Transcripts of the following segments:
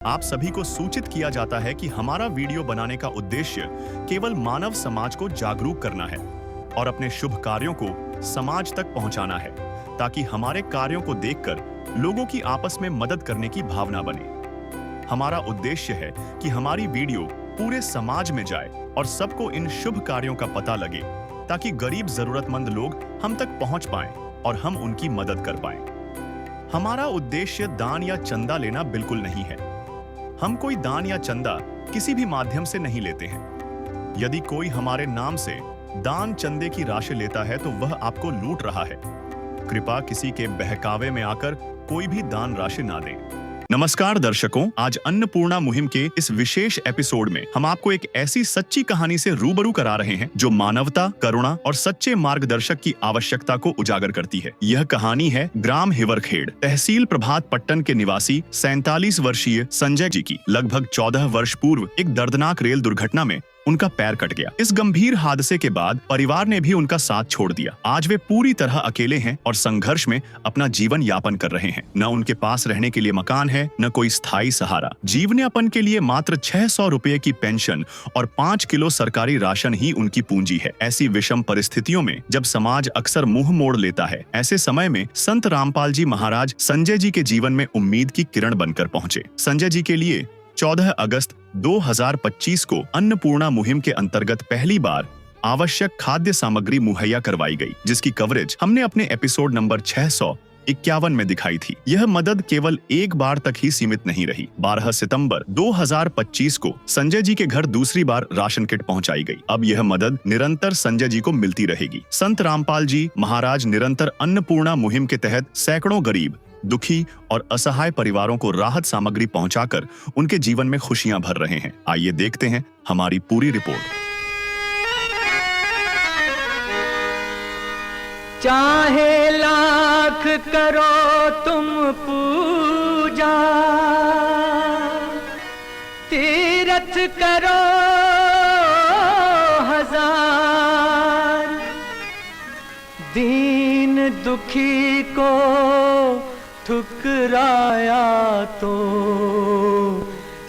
आप सभी को सूचित किया जाता है कि हमारा वीडियो बनाने का उद्देश्य केवल मानव समाज को जागरूक करना है और अपने शुभ कार्यों को समाज तक पहुंचाना है, ताकि हमारे कार्यों को देखकर लोगों की आपस में मदद करने की भावना बने। हमारा उद्देश्य है कि हमारी वीडियो पूरे समाज में जाए और सबको इन शुभ कार्यों का पता लगे, ताकि गरीब जरूरतमंद लोग हम तक पहुंच पाएं और हम उनकी मदद कर पाएं। हमारा उद्देश्य दान या चंदा लेना बिल्कुल नहीं है। हम कोई दान या चंदा किसी भी माध्यम से नहीं लेते हैं। यदि कोई हमारे नाम से दान चंदे की राशि लेता है तो वह आपको लूट रहा है। कृपया किसी के बहकावे में आकर कोई भी दान राशि ना दें। नमस्कार दर्शकों, आज अन्नपूर्णा मुहिम के इस विशेष एपिसोड में हम आपको एक ऐसी सच्ची कहानी से रूबरू करा रहे हैं जो मानवता, करुणा और सच्चे मार्गदर्शक की आवश्यकता को उजागर करती है। यह कहानी है ग्राम हिवरखेड़, तहसील प्रभात पट्टन के निवासी 47 वर्षीय संजय जी की। लगभग 14 वर्ष पूर्व एक दर्दनाक रेल दुर्घटना में उनका पैर कट गया। इस गंभीर हादसे के बाद परिवार ने भी उनका साथ छोड़ दिया। आज वे पूरी तरह अकेले हैं और संघर्ष में अपना जीवन यापन कर रहे हैं। न उनके पास रहने के लिए मकान है, न कोई स्थायी सहारा। जीवनयापन के लिए मात्र 600 रुपए की पेंशन और 5 किलो सरकारी राशन ही उनकी पूंजी है। ऐसी विषम परिस्थितियों में जब समाज अक्सर मुंह मोड़ लेता है, ऐसे समय में संत रामपाल जी महाराज संजय जी के जीवन में उम्मीद की किरण बनकर पहुंचे। संजय जी के लिए 14 अगस्त 2025 को अन्नपूर्णा मुहिम के अंतर्गत पहली बार आवश्यक खाद्य सामग्री मुहैया करवाई गई, जिसकी कवरेज हमने अपने एपिसोड नंबर 651 में दिखाई थी। यह मदद केवल एक बार तक ही सीमित नहीं रही। 12 सितंबर 2025 को संजय जी के घर दूसरी बार राशन किट पहुंचाई गई। अब यह मदद निरंतर संजय जी को मिलती रहेगी। संत रामपाल जी महाराज निरंतर अन्नपूर्णा मुहिम के तहत सैकड़ों गरीब, दुखी और असहाय परिवारों को राहत सामग्री पहुंचाकर उनके जीवन में खुशियां भर रहे हैं। आइए देखते हैं हमारी पूरी रिपोर्ट। चाहे लाख करो तुम पूजा, तीरथ करो हजार, दीन दुखी को ठुकराया तो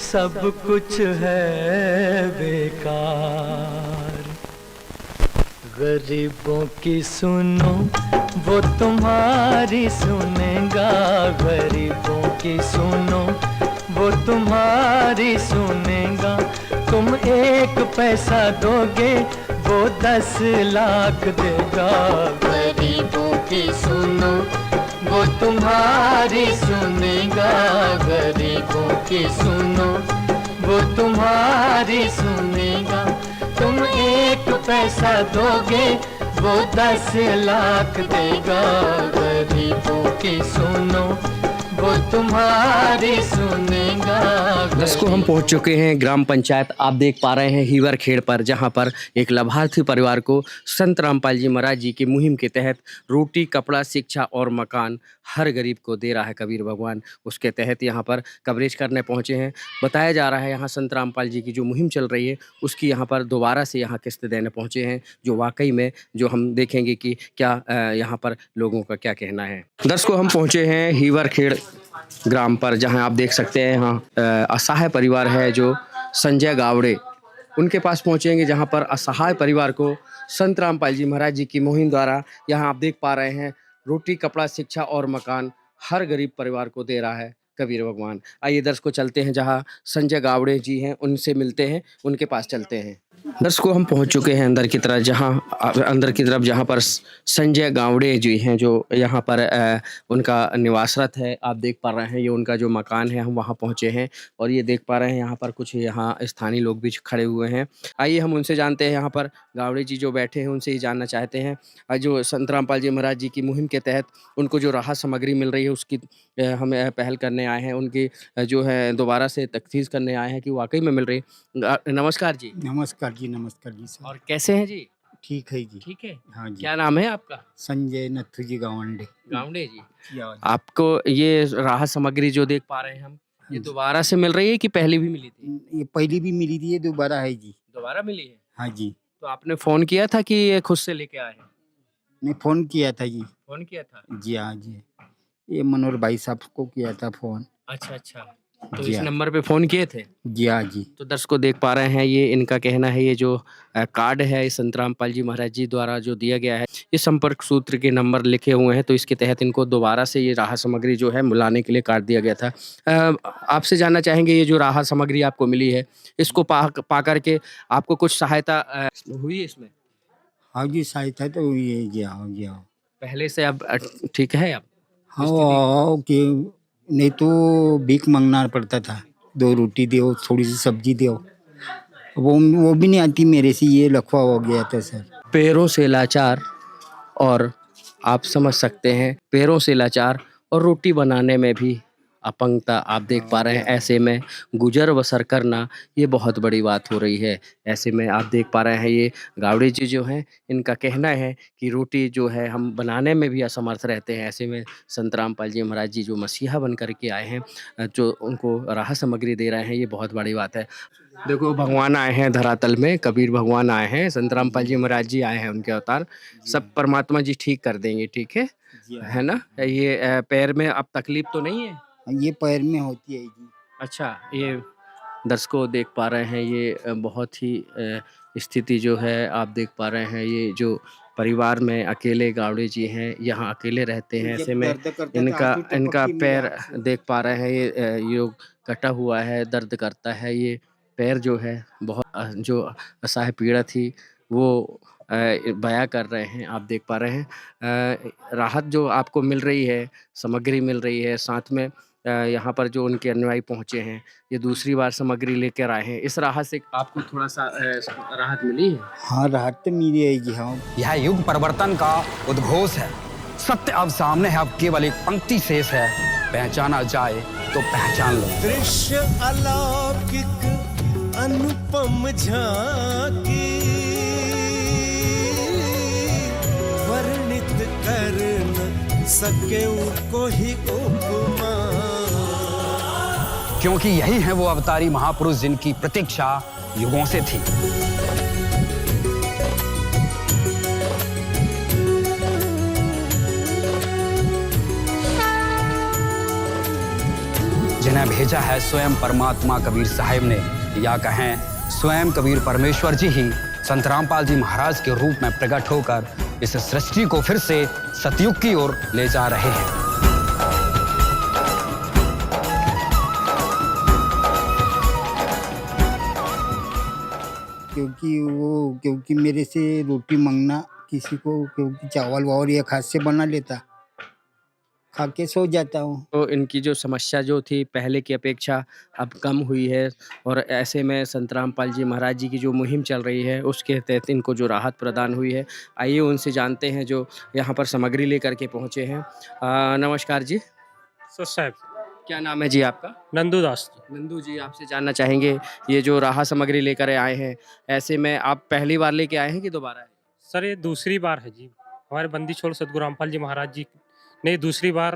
सब कुछ है बेकार। गरीबों की सुनो वो तुम्हारी सुनेगा, गरीबों की सुनो वो तुम्हारी सुनेगा। तुम 1 पैसा दोगे वो 10 लाख देगा। गरीबों की सुनो वो तुम्हारी सुनेगा, गरीबों की सुनो वो तुम्हारी सुनेगा। तुम 1 पैसा दोगे वो 10 लाख देगा। गरीबों की सुनो वो तुम्हारी सुनेगा। दर्शकों, हम पहुंच चुके हैं ग्राम पंचायत, आप देख पा रहे हैं हिवरखेड़ पर, जहां पर एक लाभार्थी परिवार को संत रामपाल जी महाराज जी की मुहिम के तहत रोटी, कपड़ा, शिक्षा और मकान हर गरीब को दे रहा है कबीर भगवान। उसके तहत यहां पर कवरेज करने पहुंचे हैं। बताया जा रहा है यहाँ संत रामपाल जी की जो मुहिम चल रही है उसकी यहाँ पर दोबारा से यहाँ किस्त देने पहुंचे हैं, जो वाकई में जो हम देखेंगे कि क्या यहाँ पर लोगों का क्या कहना है। दर्शकों, हम पहुँचे हैं हिवरखेड़ ग्राम पर, जहां आप देख सकते हैं यहाँ असहाय परिवार है जो संजय गावड़े, उनके पास पहुंचेंगे, जहां पर असहाय परिवार को संत रामपाल जी महाराज जी की मुहिम द्वारा यहाँ आप देख पा रहे हैं रोटी, कपड़ा, शिक्षा और मकान हर गरीब परिवार को दे रहा है कबीर भगवान। आइए दर्शकों, चलते हैं जहाँ संजय गावड़े जी हैं, उनसे मिलते हैं, उनके पास चलते हैं। दर्शकों, हम पहुंच चुके हैं अंदर की तरफ, जहां पर संजय गावड़े जी हैं, जो यहाँ पर उनका निवासरत है। आप देख पा रहे हैं ये उनका जो मकान है, हम वहां पहुंचे हैं और ये देख पा रहे हैं यहाँ पर कुछ यहाँ स्थानीय लोग भी खड़े हुए हैं। आइए हम उनसे जानते हैं, यहाँ पर गावड़े जी जो बैठे हैं उनसे ही जानना चाहते हैं जो संत रामपाल जी महाराज जी की मुहिम के तहत उनको जो राहत सामग्री मिल रही है उसकी हम पहल करने आए हैं, उनकी जो है दोबारा से तफ्तीश करने आए हैं कि वाकई में मिल रही। नमस्कार जी। नमस्कार जी, नमस्कार जी सर। और कैसे हैं जी? ठीक है जी। ठीक है। हाँ जी। क्या नाम है आपका? संजय नथु जी गावंडे। गावड़े जी। या जी। आपको ये राहत सामग्री जो देख पा रहे हैं हम, ये जी। दोबारा से मिल रही है कि पहले भी मिली थी? ये पहली भी मिली थी, ये दोबारा है जी। दोबारा मिली है? हाँ जी। तो आपने फोन किया था कि ये खुद से लेके आए हैं? ने फोन किया था जी। फोन किया था? जी हाँ जी। ये मनोहर भाई साहब को किया था फोन। अच्छा अच्छा। तो जी इस हाँ नंबर पे फ़ोन किए थे? जी हाँ जी। तो दर्शकों देख पा रहे हैं ये इनका कहना है ये जो कार्ड है इस संतरामपाल जी महाराज जी द्वारा जो दिया गया है ये संपर्क सूत्र के नंबर लिखे हुए हैं तो इसके तहत इनको दोबारा से ये राहत सामग्री जो है मिलाने के लिए कार्ड दिया गया था। आपसे जानना चाहेंगे ये जो राहत सामग्री आपको मिली है इसको पा करके आपको कुछ सहायता हुई इसमें? हाँ जी, सहायता तो ये जी हाँ जी हाँ। पहले से अब ठीक है अब हाँ स्थिति? कि नहीं तो भीख मांगना पड़ता था, 2 रोटी दो, थोड़ी-सी सब्जी दो। वो भी नहीं आती मेरे से, ये लफ़ड़ा हो गया था सर। पैरों से लाचार और आप समझ सकते हैं पैरों से लाचार और रोटी बनाने में भी अपंगता आप देख पा रहे हैं। ऐसे में गुजर बसर करना ये बहुत बड़ी बात हो रही है। ऐसे में आप देख पा रहे हैं ये गावड़े जी जो हैं इनका कहना है कि रोटी जो है हम बनाने में भी असमर्थ रहते हैं। ऐसे में संत रामपाल जी महाराज जी जो मसीहा बन कर के आए हैं जो उनको राहत सामग्री दे रहे हैं ये बहुत बड़ी बात है। देखो भगवान आए हैं धरातल में, कबीर भगवान आए हैं, संत रामपाल जी महाराज जी आए हैं उनके अवतार। सब परमात्मा जी ठीक कर देंगे, ठीक है? जी हाँ। है ना? ये पैर में अब तकलीफ तो नहीं है? ये पैर में होती है जी। अच्छा, ये दर्शकों देख पा रहे हैं ये बहुत ही स्थिति जो है आप देख पा रहे हैं ये जो परिवार में अकेले गावड़े जी हैं, यहाँ अकेले रहते हैं। जब ऐसे में दर्द करता था, इनका आंसू टपकती इनका मेरी पैर आँख से। देख पा रहे हैं ये यो कटा हुआ है, दर्द करता है। ये पैर जो है बहुत जो असह्य पीड़ा थी वो बयाँ कर रहे हैं, आप देख पा रहे हैं। राहत जो आपको मिल रही है, सामग्री मिल रही है, साथ में यहाँ पर जो उनके अनुयायी पहुँचे हैं, ये दूसरी बार सामग्री लेकर आए हैं। इस राहत से आपको थोड़ा-सा राहत मिली है? हाँ, राहत तो मिली है जी हाँ। यह युग परिवर्तन का उद्घोष है। सत्य अब सामने है, अब केवल एक पंक्ति शेष है। पहचाना जाए तो पहचान लो। दृश्य अलौकिक अनुपम झांकी वर्णित कर न सके कोई उपमा। क्योंकि यही है वो अवतारी महापुरुष जिनकी प्रतीक्षा युगों से थी। जिन्हें भेजा है स्वयं परमात्मा कबीर साहिब ने, या कहें स्वयं कबीर परमेश्वर जी ही संत रामपाल जी महाराज के रूप में प्रकट होकर इस सृष्टि को फिर से सतयुग की ओर ले जा रहे हैं। क्योंकि मेरे से रोटी मांगना किसी को, क्योंकि चावल वावल ये खाद से बना लेता, खा के सो जाता हूँ। तो इनकी जो समस्या जो थी पहले की अपेक्षा अब कम हुई है और ऐसे में संत रामपाल जी महाराज जी की जो मुहिम चल रही है उसके तहत इनको जो राहत प्रदान हुई है। आइए उनसे जानते हैं जो यहाँ पर सामग्री लेकर के पहुँचे हैं। नमस्कार जी, सर साहब, क्या नाम है जी आपका? नंदू दास जी। नंदू जी, आपसे जानना चाहेंगे ये जो राहत सामग्री लेकर आए हैं, ऐसे में आप पहली बार लेके आए हैं कि दोबारा है? सर ये दूसरी बार है जी। हमारे बंदी छोड़ सतगुरु रामपाल जी महाराज जी ने दूसरी बार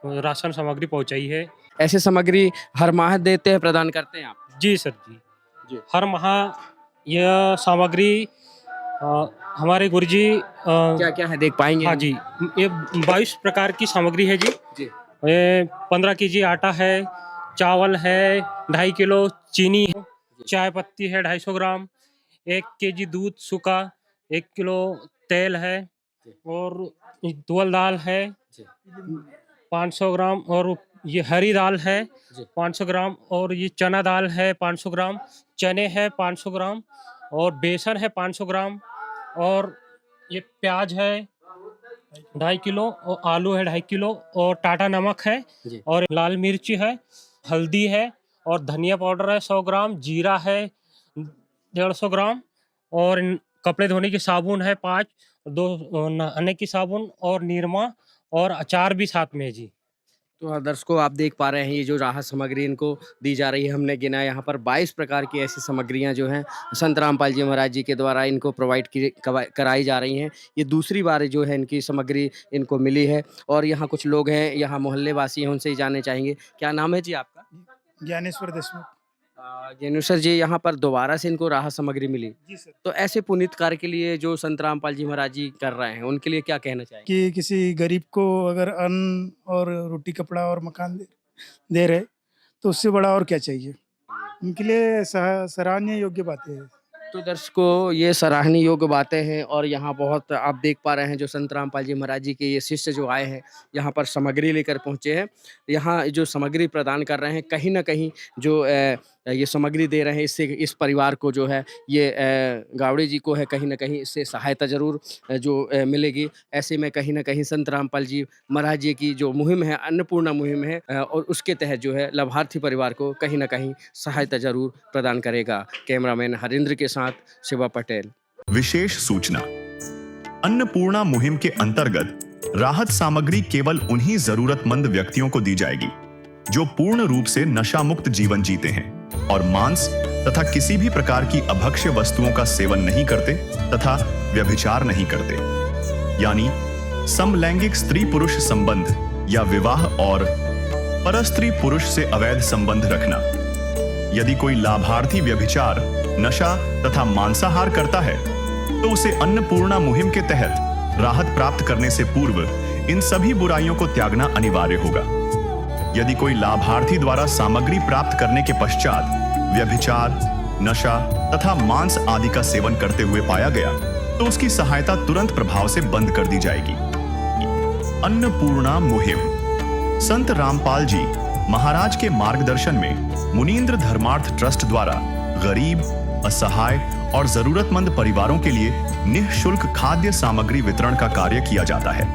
राशन सामग्री पहुंचाई है। ऐसे सामग्री हर माह देते हैं, प्रदान करते हैं आप? जी सर जी, जी। हर माह यह सामग्री हमारे गुरुजी क्या क्या है देख पाएंगे? हाँ जी, ये 22 प्रकार की सामग्री है जी। जी। ये 15 केजी आटा है, चावल है 2.5 किलो, चीनी है, चाय पत्ती है 250 ग्राम, 1 केजी दूध सूखा, 1 किलो तेल है और तुअल दाल है 500 ग्राम, और ये हरी दाल है 500 ग्राम, और ये चना दाल है 500 ग्राम, चने है 500 ग्राम, और बेसन है 500 ग्राम, और ये प्याज है 2.5 किलो, और आलू है 2.5 किलो, और टाटा नमक है, और लाल मिर्ची है, हल्दी है, और धनिया पाउडर है 100 ग्राम, जीरा है 150 ग्राम, और कपड़े धोने की साबुन है 5, 2 नहाने की साबुन, और निरमा, और अचार भी साथ में है जी। तो दर्शकों आप देख पा रहे हैं ये जो राहत सामग्री इनको दी जा रही है। हमने गिना यहाँ पर 22 प्रकार की ऐसी सामग्रियाँ जो हैं संत रामपाल जी महाराज जी के द्वारा इनको प्रोवाइड कराई जा रही हैं। ये दूसरी बार जो है इनकी सामग्री इनको मिली है। और यहाँ कुछ लोग हैं, यहाँ मोहल्ले वासी हैं, उनसे ही जानने चाहेंगे। क्या नाम है जी आपका? ज्ञानेश्वर देशमुख। ज्ञानेश्वर जी, यहाँ पर दोबारा से इनको राहत सामग्री मिली, जी सर। तो ऐसे पुनीत कार्य के लिए जो संत रामपाल जी महाराज जी कर रहे हैं उनके लिए क्या कहना चाहेंगे? कि किसी गरीब को अगर अन्न और रोटी कपड़ा और मकान दे रहे तो उससे बड़ा और क्या चाहिए। उनके लिए सराहनीय योग्य बातें हैं। तो दर्शकों, ये सराहनीय योग्य बातें हैं और यहाँ बहुत आप देख पा रहे हैं जो संत रामपाल जी महाराज जी के ये शिष्य जो आए हैं यहाँ पर सामग्री लेकर पहुँचे हैं। यहाँ जो सामग्री प्रदान कर रहे हैं, कहीं ना कहीं जो ये सामग्री दे रहे हैं, इससे इस परिवार को जो है ये गावड़े जी को है कहीं ना कहीं इससे सहायता जरूर जो मिलेगी। ऐसे में कहीं ना कहीं संत रामपाल जी महाराज जी की जो मुहिम है, अन्नपूर्णा मुहिम है, और उसके तहत जो है लाभार्थी परिवार को कहीं ना कहीं सहायता जरूर प्रदान करेगा। कैमरामैन हरिंद्र के साथ शिवा पटेल। विशेष सूचना, अन्नपूर्णा मुहिम के अंतर्गत राहत सामग्री केवल उन्हीं जरूरतमंद व्यक्तियों को दी जाएगी जो पूर्ण रूप से नशा मुक्त जीवन जीते हैं और मांस तथा किसी भी प्रकार की अभक्ष्य वस्तुओं का सेवन नहीं करते तथा व्यभिचार नहीं करते, यानी समलैंगिक स्त्री पुरुष संबंध या विवाह और परस्त्री पुरुष से अवैध संबंध रखना। यदि कोई लाभार्थी व्यभिचार, नशा तथा मांसाहार करता है तो उसे अन्नपूर्णा मुहिम के तहत राहत प्राप्त करने से पूर्व इन सभी बुराइयों को त्यागना अनिवार्य होगा। यदि कोई लाभार्थी द्वारा सामग्री प्राप्त करने के पश्चात व्यभिचार, नशा तथा मांस आदि का सेवन करते हुए पाया गया तो उसकी सहायता तुरंत प्रभाव से बंद कर दी जाएगी। अन्नपूर्णा मुहिम संत रामपाल जी महाराज के मार्गदर्शन में मुनींद्र धर्मार्थ ट्रस्ट द्वारा गरीब, असहाय और जरूरतमंद परिवारों के लिए निःशुल्क खाद्य सामग्री वितरण का कार्य किया जाता है।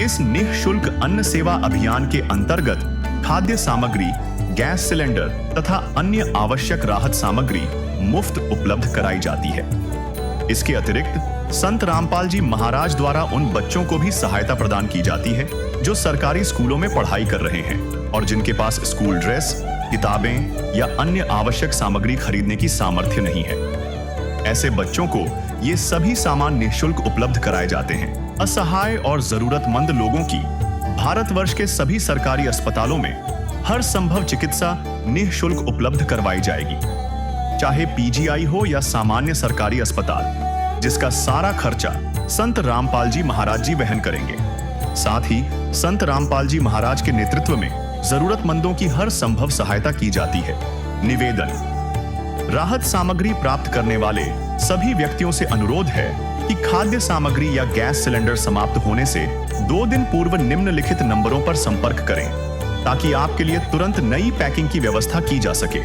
इस निःशुल्क अन्न सेवा अभियान के अंतर्गत खाद्य सामग्री, गैस सिलेंडर तथा अन्य आवश्यक राहत सामग्री मुफ्त उपलब्ध कराई जाती है। इसके अतिरिक्त संत रामपाल जी महाराज द्वारा उन बच्चों को भी सहायता प्रदान की जाती है जो सरकारी स्कूलों में पढ़ाई कर रहे हैं और जिनके पास स्कूल ड्रेस, किताबें या अन्य आवश्यक सामग्री खरीदने की सामर्थ्य नहीं है। ऐसे बच्चों को ये सभी सामान निःशुल्क उपलब्ध कराए जाते हैं। असहाय और जरूरतमंद लोगों की भारतवर्ष के सभी सरकारी अस्पतालों में हर संभव चिकित्सा निःशुल्क उपलब्ध करवाई जाएगी, चाहे पीजीआई हो या सामान्य सरकारी अस्पताल, जिसका सारा खर्चा संत रामपाल जी महाराज जी वहन करेंगे। साथ ही संत रामपाल जी महाराज के नेतृत्व में जरूरतमंदों की हर संभव सहायता की जाती है। निवेदन, राहत सामग्री प्राप्त करने वाले सभी व्यक्तियों से अनुरोध है कि खाद्य सामग्री या गैस सिलेंडर समाप्त होने से 2 दिन पूर्व निम्नलिखित नंबरों पर संपर्क करें ताकि आपके लिए तुरंत नई पैकिंग की व्यवस्था की जा सके।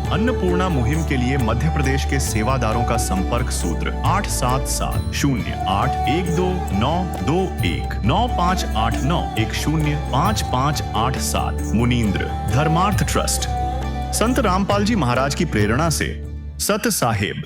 अन्नपूर्णा मुहिम के लिए मध्य प्रदेश के सेवादारों का संपर्क सूत्र 877-0812-9589-105587। मुनींद्र धर्मार्थ ट्रस्ट। संत रामपाल जी महाराज की प्रेरणा से सत साहिब